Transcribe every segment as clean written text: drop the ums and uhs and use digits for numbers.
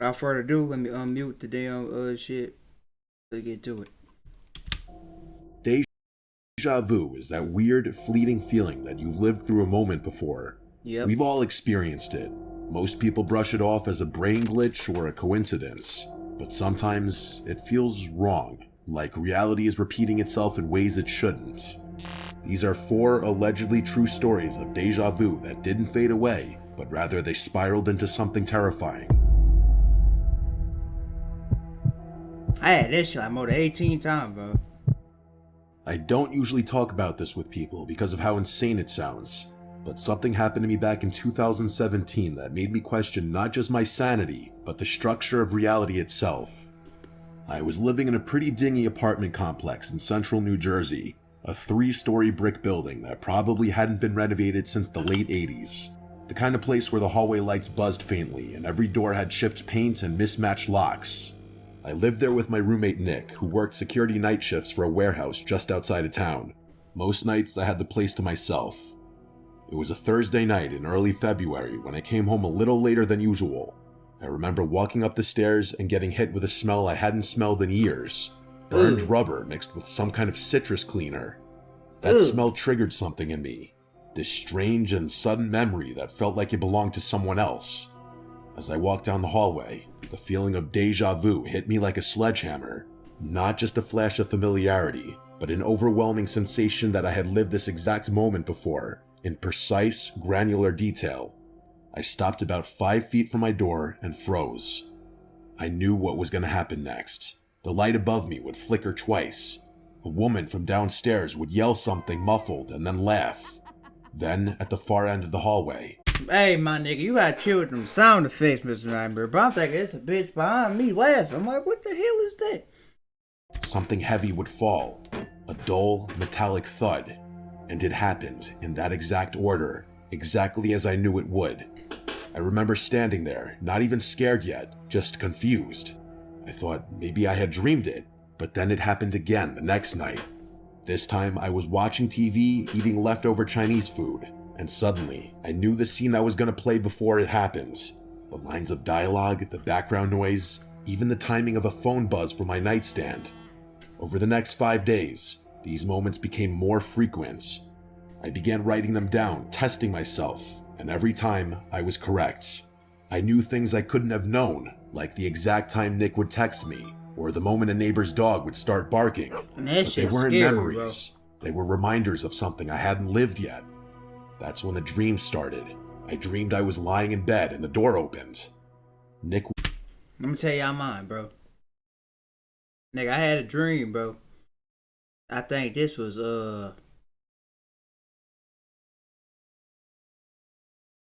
Without further ado, let me unmute the damn shit. Let's get to it. Déjà vu is that weird, fleeting feeling that you've lived through a moment before. Yep. We've all experienced it. Most people brush it off as a brain glitch or a coincidence, but sometimes it feels wrong, like reality is repeating itself in ways it shouldn't. These are 4 allegedly true stories of déjà vu that didn't fade away, but rather they spiraled into something terrifying. I had this shit like more than 18 times, bro. I don't usually talk about this with people because of how insane it sounds, but something happened to me back in 2017 that made me question not just my sanity, but the structure of reality itself. I was living in a pretty dingy apartment complex in central New Jersey, a 3-story brick building that probably hadn't been renovated since the late 80s. The kind of place where the hallway lights buzzed faintly and every door had chipped paint and mismatched locks. I lived there with my roommate Nick, who worked security night shifts for a warehouse just outside of town. Most nights I had the place to myself. It was a Thursday night in early February when I came home a little later than usual. I remember walking up the stairs and getting hit with a smell I hadn't smelled in years. Burned rubber mixed with some kind of citrus cleaner. That smell triggered something in me. This strange and sudden memory that felt like it belonged to someone else. As I walked down the hallway, the feeling of déjà vu hit me like a sledgehammer. Not just a flash of familiarity, but an overwhelming sensation that I had lived this exact moment before, in precise, granular detail. I stopped about 5 feet from my door and froze. I knew what was going to happen next. The light above me would flicker twice. A woman from downstairs would yell something muffled and then laugh. Then, at the far end of the hallway, Hey, my nigga, you gotta chill with them sound effects, Mr. Nightmare. But I'm thinking it's a bitch behind me laughing. I'm like, what the hell is that? something heavy would fall, a dull, metallic thud, and it happened in that exact order, exactly as I knew it would. I remember standing there, not even scared yet, just confused. I thought maybe I had dreamed it, but then it happened again the next night. This time I was watching TV, eating leftover Chinese food, and suddenly I knew the scene that was going to play before it happened. The lines of dialogue, the background noise, even the timing of a phone buzz from my nightstand. Over the next 5 days, these moments became more frequent. I began writing them down, testing myself, and every time I was correct. I knew things I couldn't have known, like the exact time Nick would text me, or the moment a neighbor's dog would start barking. And that But they shit's weren't scary, memories. They were reminders of something I hadn't lived yet. That's when the dream started. I dreamed I was lying in bed and the door opened. Nick. Let me tell y'all mine, bro. Nigga, I had a dream, bro. I think this was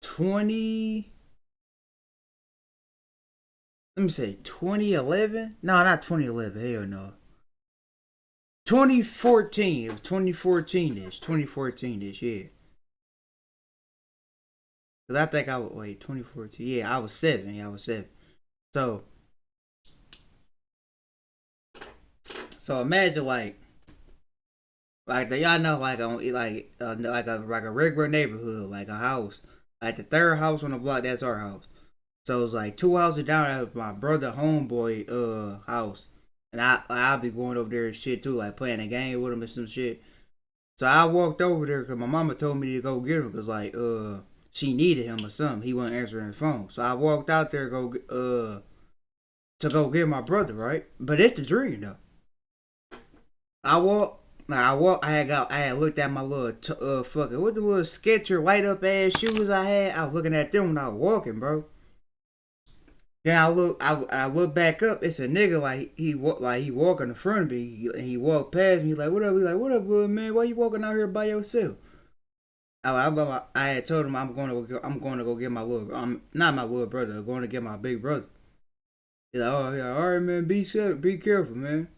20. Let me say 2011. No, not 2011. Hell no. 2014. It was 2014-ish. 2014-ish, yeah. Cause I think I was 2014. Yeah, I was 7. Yeah, I was 7. So imagine y'all know like a regular neighborhood, like a house, like the third house on the block. That's our house. So it's like 2 houses down. That was my brother homeboy house, and I'll be going over there and shit too, like playing a game with him and some shit. So I walked over there because my mama told me to go get him because she needed him or something. He wasn't answering his phone. So I walked out there to go get my brother, right? But it's the dream though. I had looked at my little what the little Sketcher light up ass shoes I had. I was looking at them when I was walking, bro. Then I look back up. It's a nigga he walking in front of me, and he walked past me like, what up? He like, what up, good man? Why you walking out here by yourself? I had told him I'm going to go get my not my little brother. I'm going to get my big brother. He's like, oh yeah, all right, man. Be careful, man.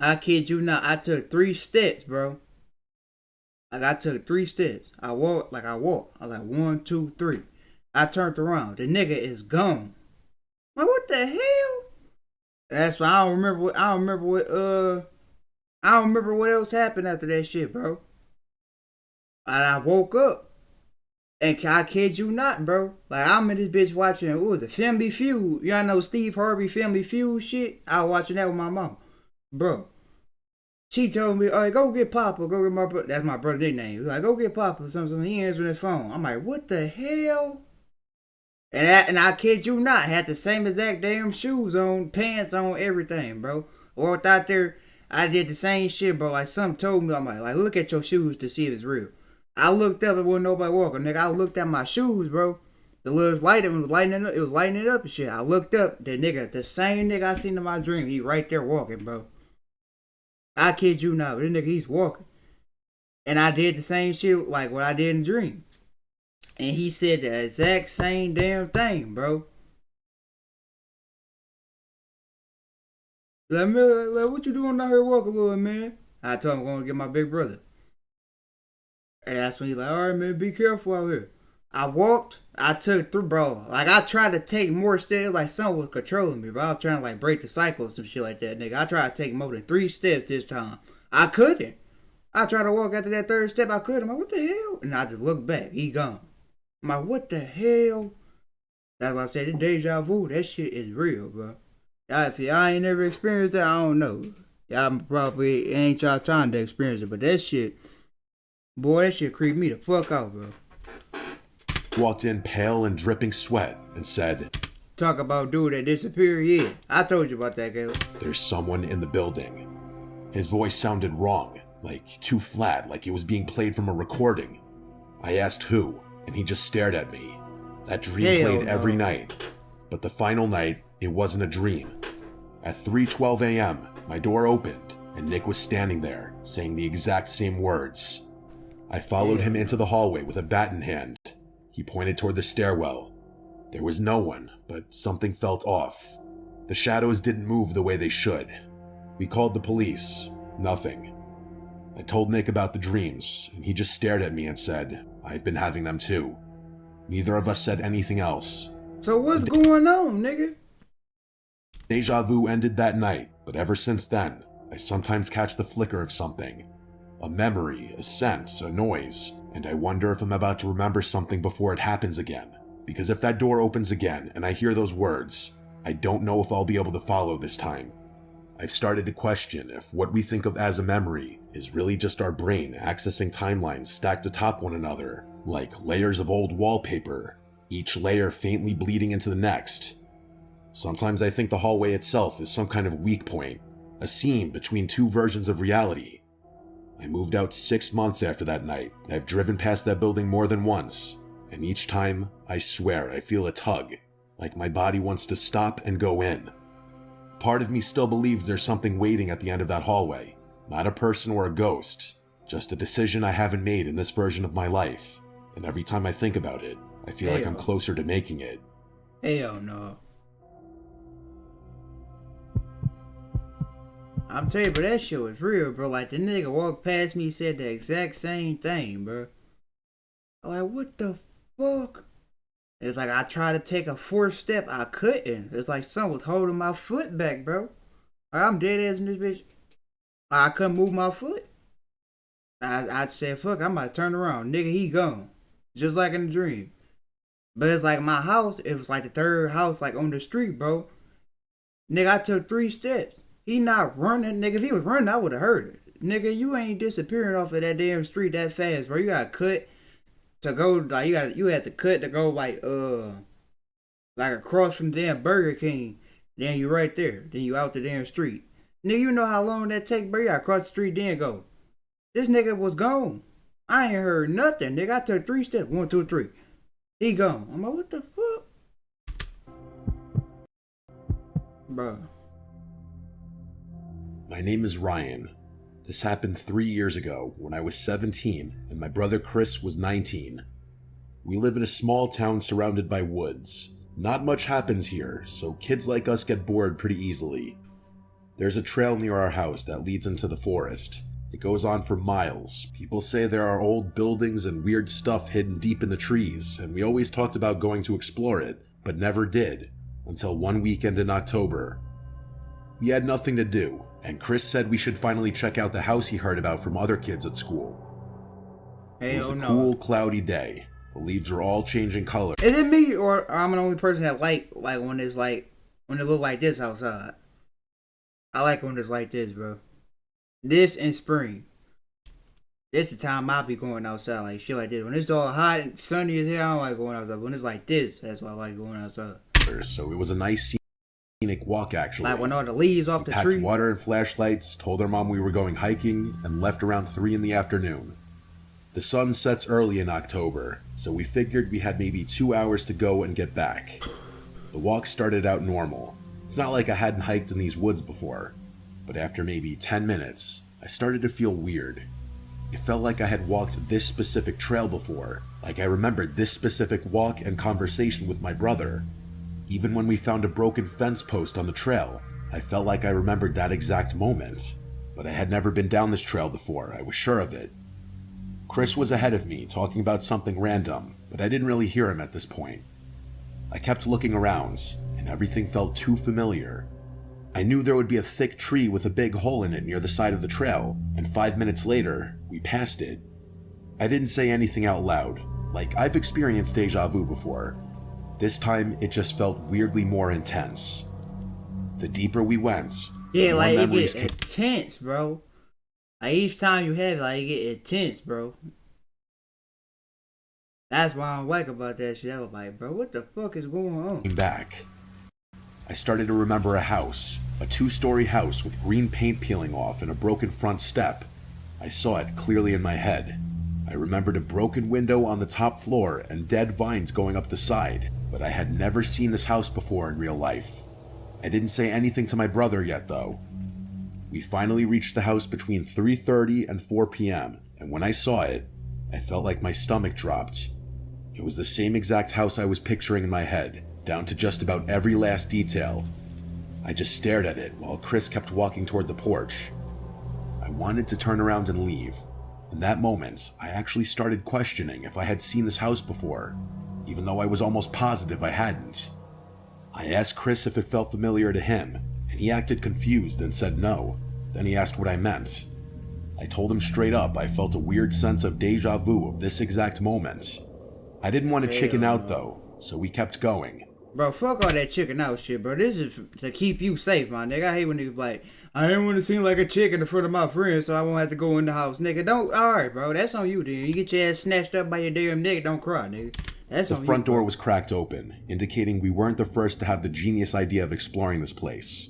I kid you not. I took 3 steps, bro. Like I took 3 steps. I walked. I was like 1, 2, 3. I turned around. The nigga is gone. Like what the hell? That's why I don't remember what else happened after that shit, bro. And I woke up. And I kid you not, bro. Like, I'm in this bitch watching, what was it, Family Feud. Y'all know Steve Harvey Family Feud shit? I was watching that with my mom. Bro. She told me, all right, go get Papa. Go get my brother. That's my brother's nickname. He was like, go get Papa. Something. He answering his phone. I'm like, what the hell? And I kid you not, had the same exact damn shoes on, pants on, everything, bro. Walked out there, I did the same shit, bro. Like, something told me, I'm like, look at your shoes to see if it's real. I looked up, and wasn't nobody walking, nigga. I looked at my shoes, bro. The little light, it was lighting it up and shit. I looked up, the same nigga I seen in my dream, he right there walking, bro. I kid you not, but this nigga, he's walking. And I did the same shit like what I did in the dream. And he said the exact same damn thing, bro. Like, what you doing out here walking with, man? I told him I'm going to get my big brother. And that's when he's like, all right, man, be careful out here. I walked, I took through, bro. Like, I tried to take more steps, like something was controlling me, bro. I was trying to, like, break the cycle or some shit like that, nigga. I tried to take more than 3 steps this time. I couldn't. I tried to walk after that 3rd step, I couldn't. I'm like, what the hell? And I just looked back, he gone. I'm like, what the hell? That's why I said the deja vu. That shit is real, bro. If y'all ain't never experienced that, I don't know. Y'all probably ain't y'all trying to experience it, but that shit, boy, that shit creeped me the fuck out, bro. Walked in pale and dripping sweat and said, talk about dude that disappeared, yeah. I told you about that, Caleb. There's someone in the building. His voice sounded wrong, like too flat, like it was being played from a recording. I asked who, and he just stared at me. That dream played every night, but the final night, it wasn't a dream. At 3:12 a.m., my door opened, and Nick was standing there, saying the exact same words. I followed him into the hallway with a bat in hand. He pointed toward the stairwell. There was no one, but something felt off. The shadows didn't move the way they should. We called the police. Nothing. I told Nick about the dreams, and he just stared at me and said, I've been having them too. Neither of us said anything else. So what's going on, nigga? Deja vu ended that night, but ever since then, I sometimes catch the flicker of something. A memory, a sense, a noise, and I wonder if I'm about to remember something before it happens again. Because if that door opens again and I hear those words, I don't know if I'll be able to follow this time. I've started to question if what we think of as a memory is really just our brain accessing timelines stacked atop one another, like layers of old wallpaper, each layer faintly bleeding into the next. Sometimes I think the hallway itself is some kind of weak point, a seam between 2 versions of reality. I moved out 6 months after that night, and I've driven past that building more than once, and each time, I swear I feel a tug, like my body wants to stop and go in. Part of me still believes there's something waiting at the end of that hallway, not a person or a ghost, just a decision I haven't made in this version of my life, and every time I think about it, I feel like I'm closer to making it. Hell no. I'm telling you, bro, that shit was real, bro. Like, the nigga walked past me, said the exact same thing, bro. I'm like, what the fuck? It's like I tried to take a 4th step, I couldn't. It's like something was holding my foot back, bro. Like, I'm dead ass in this bitch. I couldn't move my foot. I said, fuck, I'm about to turn around. Nigga, he gone. Just like in the dream. But it's like my house, it was like the 3rd house, like on the street, bro. Nigga, I took 3 steps. He not running, nigga. If he was running, I would have heard it. Nigga, you ain't disappearing off of that damn street that fast, bro. You gotta cut to go, like, you had to cut to go, like across from the damn Burger King. Then you right there. Then you out the damn street. Nigga, you know how long that take, bro? You gotta cross the street, then go. This nigga was gone. I ain't heard nothing, nigga. I took 3 steps. 1, 2, 3. He gone. I'm like, what the fuck? Bro. My name is Ryan. This happened 3 years ago when I was 17 and my brother Chris was 19. We live in a small town surrounded by woods. Not much happens here, so kids like us get bored pretty easily. There's a trail near our house that leads into the forest. It goes on for miles. People say there are old buildings and weird stuff hidden deep in the trees, and we always talked about going to explore it, but never did, until one weekend in October. We had nothing to do, and Chris said we should finally check out the house he heard about from other kids at school. It was a cool, cloudy day. The leaves were all changing color. Is it me or I'm the only person that like when it's like when it look like this outside? I like when it's like this, bro. This in spring. This the time I'll be going outside, like shit like this. When it's all hot and sunny as hell, I don't like going outside. When it's like this, that's why I like going outside. So it was a nice scenic walk, actually. Like when all the leaves off the packed tree. Water and flashlights, told our mom we were going hiking, and left around 3 in the afternoon. The sun sets early in October, so we figured we had maybe 2 hours to go and get back. The walk started out normal. It's not like I hadn't hiked in these woods before, but after maybe 10 minutes, I started to feel weird. It felt like I had walked this specific trail before, like I remembered this specific walk and conversation with my brother. Even when we found a broken fence post on the trail, I felt like I remembered that exact moment. But I had never been down this trail before, I was sure of it. Chris was ahead of me, talking about something random, but I didn't really hear him at this point. I kept looking around, and everything felt too familiar. I knew there would be a thick tree with a big hole in it near the side of the trail, and 5 minutes later, we passed it. I didn't say anything out loud, like I've experienced deja vu before. This time, it just felt weirdly more intense. The deeper we went, yeah, like it gets intense, bro. Like each time you have it, like it get intense, bro. That's what I don't like about that shit. I was like, bro, what the fuck is going on? Came back. I started to remember a house, a 2-story house with green paint peeling off and a broken front step. I saw it clearly in my head. I remembered a broken window on the top floor and dead vines going up the side, but I had never seen this house before in real life. I didn't say anything to my brother yet, though. We finally reached the house between 3:30 and 4 p.m., and when I saw it, I felt like my stomach dropped. It was the same exact house I was picturing in my head, down to just about every last detail. I just stared at it while Chris kept walking toward the porch. I wanted to turn around and leave. In that moment, I actually started questioning if I had seen this house before, even though I was almost positive I hadn't. I asked Chris if it felt familiar to him, and he acted confused and said no. Then he asked what I meant. I told him straight up I felt a weird sense of deja vu of this exact moment. I didn't want to chicken out though, so we kept going. Bro, fuck all that chicken out shit, bro. This is to keep you safe, my nigga. I hate when niggas like, I didn't want to seem like a chicken in front of my friends, so I won't have to go in the house. Nigga, don't, alright, bro. That's on you, then. You get your ass snatched up by your damn nigga, don't cry, nigga. That's on you. The front door was cracked open, indicating we weren't the first to have the genius idea of exploring this place.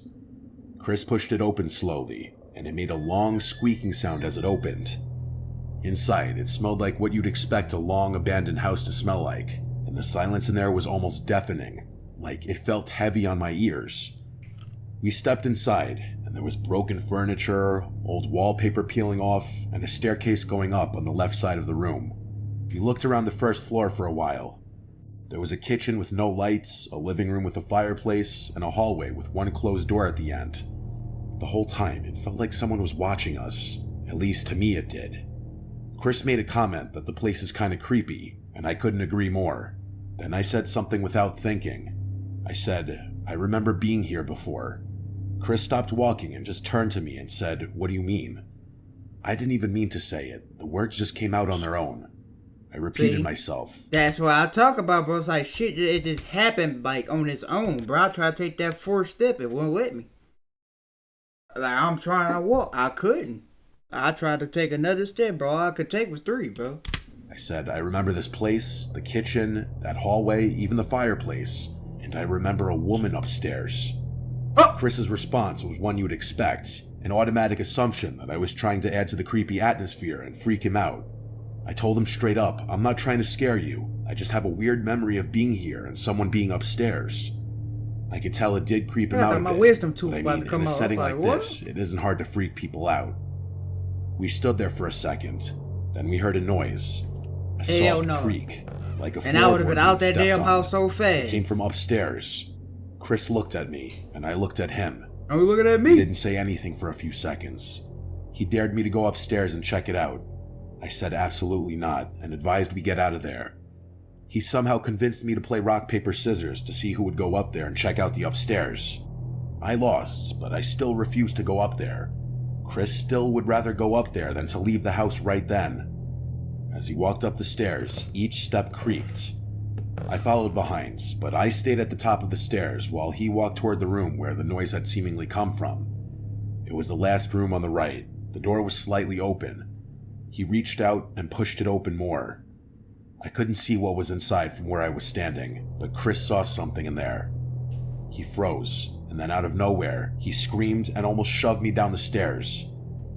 Chris pushed it open slowly, and it made a long squeaking sound as it opened. Inside, it smelled like what you'd expect a long abandoned house to smell like, and the silence in there was almost deafening, like it felt heavy on my ears. We stepped inside, and there was broken furniture, old wallpaper peeling off, and a staircase going up on the left side of the room. We looked around the first floor for a while. There was a kitchen with no lights, a living room with a fireplace, and a hallway with one closed door at the end. The whole time, it felt like someone was watching us. At least to me it did. Chris made a comment that the place is kinda creepy, and I couldn't agree more. Then I said something without thinking. I said, I remember being here before. Chris stopped walking and just turned to me and said, what do you mean? I didn't even mean to say it. The words just came out on their own. I repeated myself. That's what I talk about, bro. It's like, shit, it just happened, like, on its own, bro. I tried to take that fourth step. It wouldn't let me. Like, I'm trying to walk. I couldn't. I tried to take another step, bro. All I could take was 3, bro. I said, I remember this place, the kitchen, that hallway, even the fireplace, and I remember a woman upstairs. Oh! Chris's response was one you would expect, an automatic assumption that I was trying to add to the creepy atmosphere and freak him out. I told him straight up, I'm not trying to scare you. I just have a weird memory of being here and someone being upstairs. I could tell it did creep him out a my bit, wisdom tooth but I about mean, to come in a out. setting Like, like what? this, it isn't hard to freak people out. We stood there for a second, then we heard a noise, a soft creak, like a floorboard. And I would have been out that being damn stepped house on. so It fast. came from upstairs. Chris looked at me, and I looked at him. Are you looking at He me? didn't say anything for a few seconds. He dared me to go upstairs and check it out. I said absolutely not, and advised we get out of there. He somehow convinced me to play rock, paper, scissors to see who would go up there and check out the upstairs. I lost, but I still refused to go up there. Chris still would rather go up there than to leave the house right then. As he walked up the stairs, each step creaked. I followed behind, but I stayed at the top of the stairs while he walked toward the room where the noise had seemingly come from. It was the last room on the right. The door was slightly open. He reached out and pushed it open more. I couldn't see what was inside from where I was standing, but Chris saw something in there. He froze, and then out of nowhere, he screamed and almost shoved me down the stairs.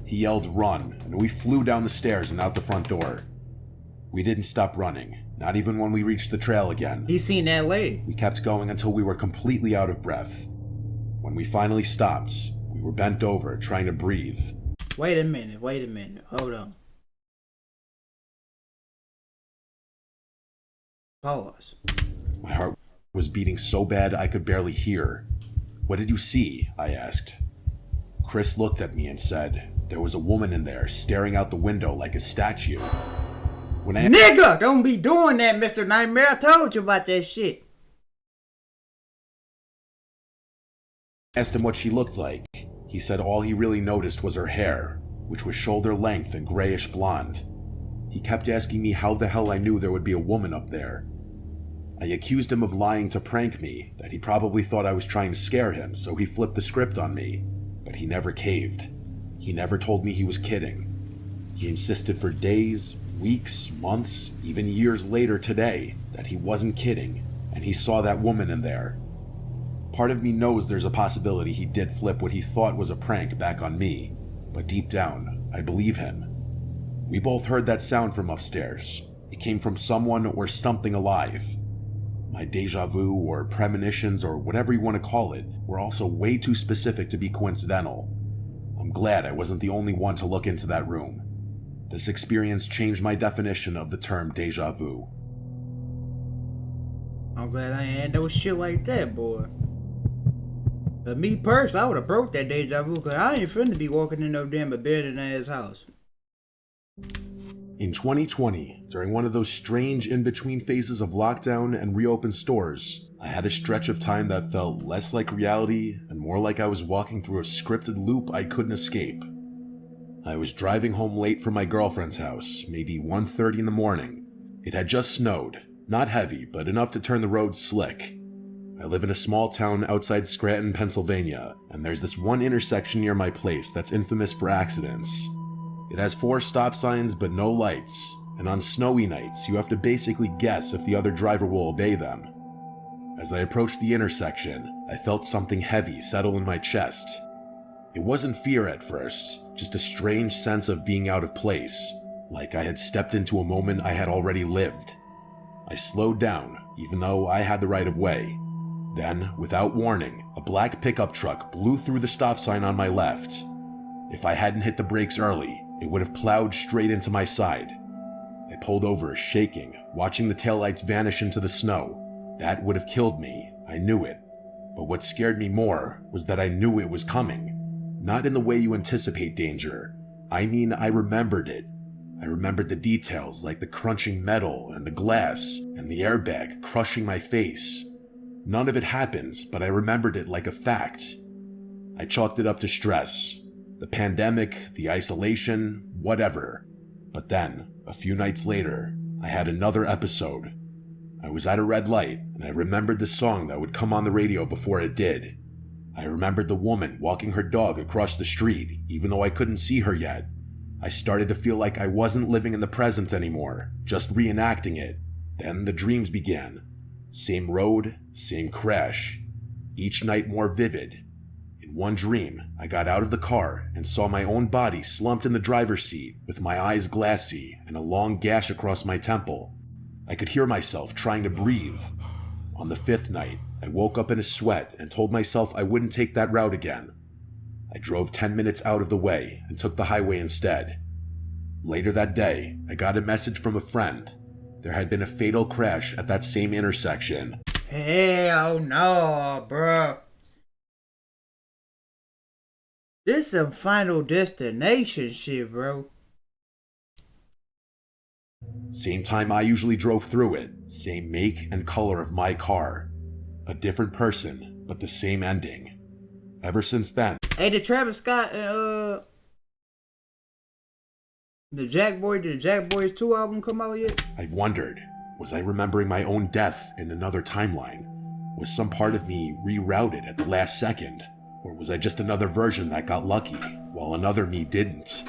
He yelled, "Run," and we flew down the stairs and out the front door. We didn't stop running, not even when we reached the trail again. He seen that lady. We kept going until we were completely out of breath. When we finally stopped, we were bent over, trying to breathe. Wait a minute. Hold on. Pause. My heart was beating so bad I could barely hear. "What did you see?" I asked. Chris looked at me and said, "There was a woman in there staring out the window like a statue." When I Nigga, don't be doing that, Mr. Nightmare. I told you about that shit. asked him what she looked like, he said all he really noticed was her hair, which was shoulder length and grayish blonde. He kept asking me how the hell I knew there would be a woman up there. I accused him of lying to prank me, that he probably thought I was trying to scare him, so he flipped the script on me, but he never caved. He never told me he was kidding. He insisted for days, weeks, months, even years later today, that he wasn't kidding, and he saw that woman in there. Part of me knows there's a possibility he did flip what he thought was a prank back on me, but deep down, I believe him. We both heard that sound from upstairs. It came from someone or something alive. My déjà vu or premonitions or whatever you want to call it were also way too specific to be coincidental. I'm glad I wasn't the only one to look into that room. This experience changed my definition of the term déjà vu. I'm glad I ain't had no shit like that, boy. But me personally, I would have broke that déjà vu, because I ain't finna be walking in no damn abandoned ass house. In 2020, during one of those strange in-between phases of lockdown and reopened stores, I had a stretch of time that felt less like reality and more like I was walking through a scripted loop I couldn't escape. I was driving home late from my girlfriend's house, maybe 1:30 in the morning. It had just snowed, not heavy, but enough to turn the roads slick. I live in a small town outside Scranton, Pennsylvania, and there's this one intersection near my place that's infamous for accidents. It has 4 stop signs but no lights, and on snowy nights you have to basically guess if the other driver will obey them. As I approached the intersection, I felt something heavy settle in my chest. It wasn't fear at first, just a strange sense of being out of place, like I had stepped into a moment I had already lived. I slowed down, even though I had the right of way. Then, without warning, a black pickup truck blew through the stop sign on my left. If I hadn't hit the brakes early, it would have plowed straight into my side. I pulled over, shaking, watching the taillights vanish into the snow. That would have killed me, I knew it. But what scared me more was that I knew it was coming. Not in the way you anticipate danger. I mean, I remembered it. I remembered the details, like the crunching metal and the glass and the airbag crushing my face. None of it happened, but I remembered it like a fact. I chalked it up to stress. The pandemic, the isolation, whatever. But then, a few nights later, I had another episode. I was at a red light, and I remembered the song that would come on the radio before it did. I remembered the woman walking her dog across the street, even though I couldn't see her yet. I started to feel like I wasn't living in the present anymore, just reenacting it. Then the dreams began. Same road, same crash. Each night more vivid. In one dream, I got out of the car and saw my own body slumped in the driver's seat with my eyes glassy and a long gash across my temple. I could hear myself trying to breathe. On the 5th night, I woke up in a sweat and told myself I wouldn't take that route again. I drove 10 minutes out of the way and took the highway instead. Later that day, I got a message from a friend. There had been a fatal crash at that same intersection. Hell no, bro. This some Final Destination shit, bro. Same time I usually drove through it, same make and color of my car. A different person, but the same ending. Ever since then. Hey, did Travis Scott The Jack Boy, did the Jack Boys 2 album come out yet? I wondered, was I remembering my own death in another timeline? Was some part of me rerouted at the last second? Or was I just another version that got lucky, while another me didn't?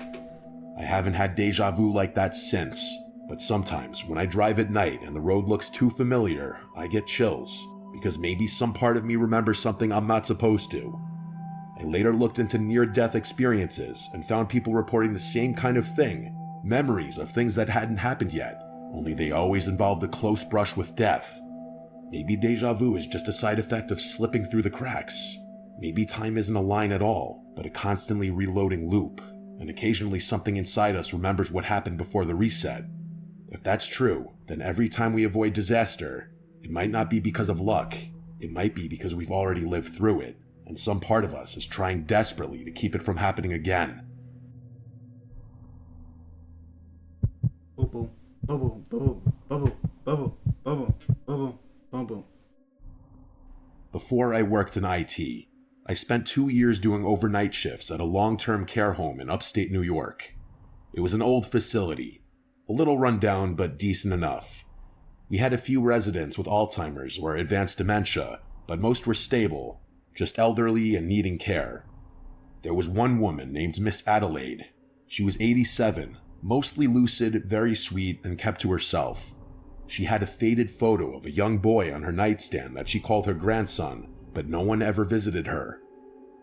I haven't had deja vu like that since, but sometimes when I drive at night and the road looks too familiar, I get chills, because maybe some part of me remembers something I'm not supposed to. I later looked into near-death experiences and found people reporting the same kind of thing, memories of things that hadn't happened yet, only they always involved a close brush with death. Maybe deja vu is just a side effect of slipping through the cracks. Maybe time isn't a line at all, but a constantly reloading loop, and occasionally something inside us remembers what happened before the reset. If that's true, then every time we avoid disaster, it might not be because of luck, it might be because we've already lived through it, and some part of us is trying desperately to keep it from happening again. Boom, boom, boom, boom, boom, boom, boom, boom, boom, boom. Before I worked in IT, I spent 2 years doing overnight shifts at a long-term care home in upstate New York. It was an old facility, a little run down but decent enough. We had a few residents with Alzheimer's or advanced dementia, but most were stable, just elderly and needing care. There was one woman named Miss Adelaide. She was 87, mostly lucid, very sweet, and kept to herself. She had a faded photo of a young boy on her nightstand that she called her grandson, but no one ever visited her.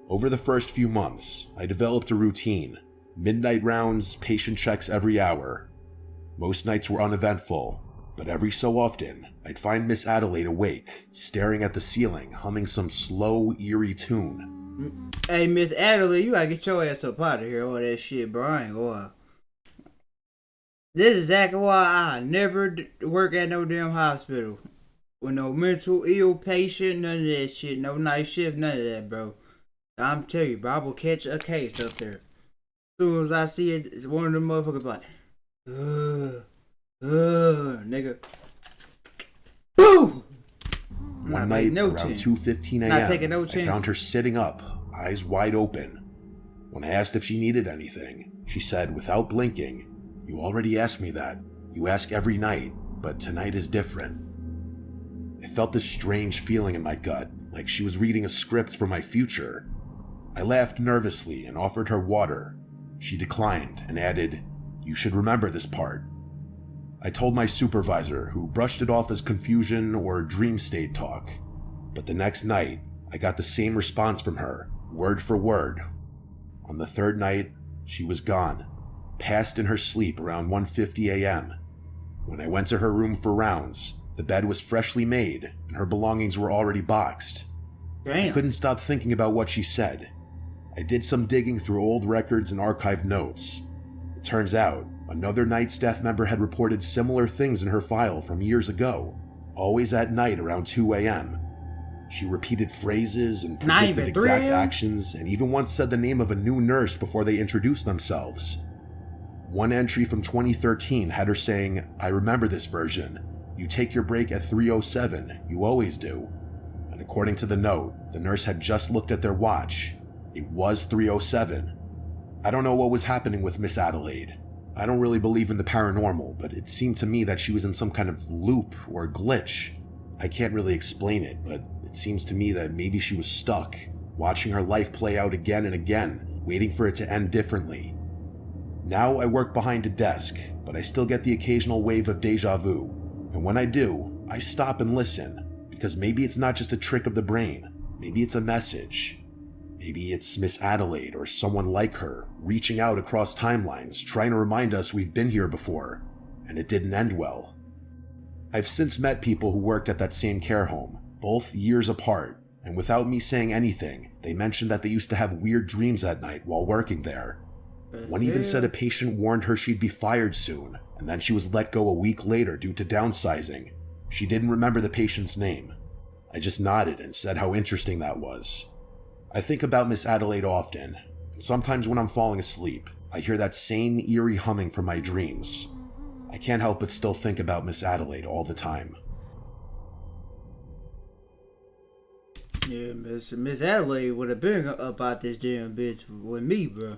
Over the first few months, I developed a routine. Midnight rounds, patient checks every hour. Most nights were uneventful, but every so often, I'd find Miss Adelaide awake, staring at the ceiling, humming some slow, eerie tune. Hey, Miss Adelaide, you gotta get your ass up out of here, all that shit, bro. I ain't gonna. This is exactly why I never work at no damn hospital. With no mental ill patient, none of that shit. No night shift, none of that, bro. I'm telling you, bro, I will catch a case up there. As soon as I see it, it's one of them motherfuckers like, nigga. Boom! One night, around 2:15 a.m., I found her sitting up, eyes wide open. When I asked if she needed anything, she said, without blinking, "You already asked me that. You ask every night, but tonight is different." I felt this strange feeling in my gut, like she was reading a script for my future. I laughed nervously and offered her water. She declined and added, "You should remember this part." I told my supervisor, who brushed it off as confusion or dream state talk. But the next night, I got the same response from her, word for word. On the third night, she was gone, passed in her sleep around 1:50 a.m. When I went to her room for rounds, the bed was freshly made and her belongings were already boxed. Damn. I couldn't stop thinking about what she said. I did some digging through old records and archived notes. It turns out, another night staff member had reported similar things in her file from years ago, always at night around 2 a.m. She repeated phrases and predicted exact actions, and even once said the name of a new nurse before they introduced themselves. One entry from 2013 had her saying, "I remember this version. You take your break at 3:07, you always do." And according to the note, the nurse had just looked at their watch. It was 3:07. I don't know what was happening with Miss Adelaide. I don't really believe in the paranormal, but it seemed to me that she was in some kind of loop or glitch. I can't really explain it, but it seems to me that maybe she was stuck, watching her life play out again and again, waiting for it to end differently. Now I work behind a desk, but I still get the occasional wave of deja vu. And when I do, I stop and listen, because maybe it's not just a trick of the brain. Maybe it's a message. Maybe it's Miss Adelaide or someone like her reaching out across timelines, trying to remind us we've been here before, and it didn't end well. I've since met people who worked at that same care home, both years apart, and without me saying anything, they mentioned that they used to have weird dreams at night while working there. One even said a patient warned her she'd be fired soon, and then she was let go a week later due to downsizing. She didn't remember the patient's name. I just nodded and said how interesting that was. I think about Miss Adelaide often, and sometimes when I'm falling asleep, I hear that same eerie humming from my dreams. I can't help but still think about Miss Adelaide all the time. Yeah, Miss Adelaide would have been about this damn bitch with me, bro.